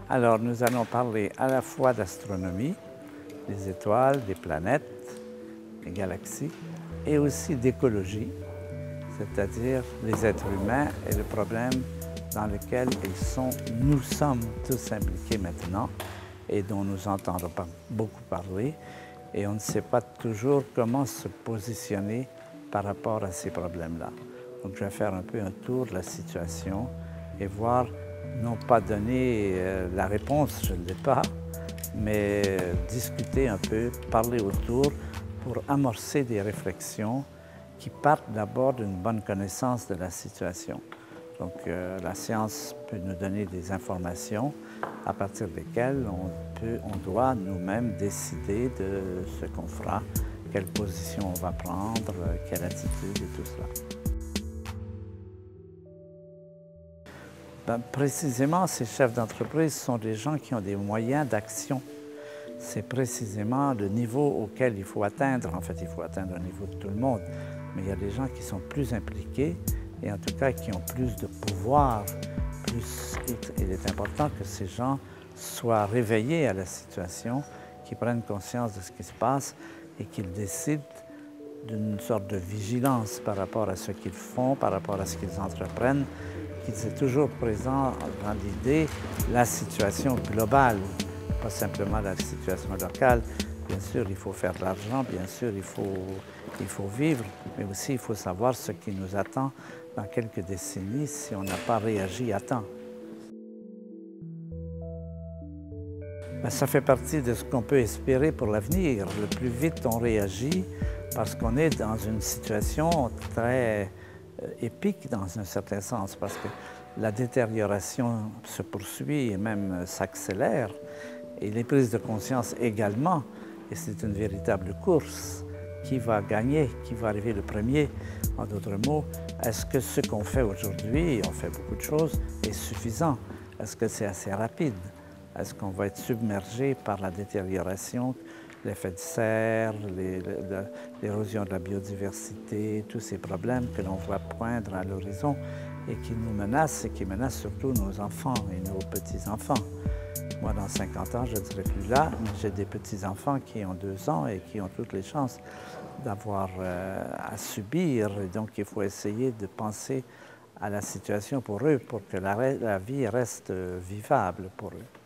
Alors, nous allons parler à la fois d'astronomie, des étoiles, des planètes, des galaxies, et aussi d'écologie, c'est-à-dire les êtres humains et le problème dans lequel nous sommes tous impliqués maintenant et dont nous entendons beaucoup parler, et on ne sait pas toujours comment se positionner par rapport à ces problèmes-là. Donc je vais faire un peu un tour de la situation et voir, non pas donner la réponse, je ne l'ai pas, mais discuter un peu, parler autour pour amorcer des réflexions qui partent d'abord d'une bonne connaissance de la situation. Donc la science peut nous donner des informations à partir desquelles on doit nous-mêmes décider de ce qu'on fera, quelle position on va prendre, quelle attitude et tout cela. Précisément, ces chefs d'entreprise sont des gens qui ont des moyens d'action. C'est précisément le niveau auquel il faut atteindre. En fait, il faut atteindre le niveau de tout le monde. Mais il y a des gens qui sont plus impliqués et en tout cas qui ont plus de pouvoir. Il est important que ces gens soient réveillés à la situation, qu'ils prennent conscience de ce qui se passe et qu'ils décident d'une sorte de vigilance par rapport à ce qu'ils font, par rapport à ce qu'ils entreprennent, qu'ils aient toujours présent dans l'idée la situation globale, pas simplement la situation locale. Bien sûr, il faut faire de l'argent, bien sûr, il faut vivre, mais aussi il faut savoir ce qui nous attend dans quelques décennies si on n'a pas réagi à temps. Ça fait partie de ce qu'on peut espérer pour l'avenir. Le plus vite on réagit, parce qu'on est dans une situation très épique dans un certain sens, parce que la détérioration se poursuit et même s'accélère, et les prises de conscience également, et c'est une véritable course. Qui va gagner? Qui va arriver le premier? En d'autres mots, est-ce que ce qu'on fait aujourd'hui, on fait beaucoup de choses, est suffisant? Est-ce que c'est assez rapide? Est-ce qu'on va être submergé par la détérioration, l'effet de serre, l'érosion de la biodiversité, tous ces problèmes que l'on voit poindre à l'horizon et qui nous menacent et qui menacent surtout nos enfants et nos petits-enfants. Moi, dans 50 ans, je ne serai plus là, mais j'ai des petits-enfants qui ont 2 ans et qui ont toutes les chances d'avoir à subir. Et donc, il faut essayer de penser à la situation pour eux, pour que la vie reste vivable pour eux.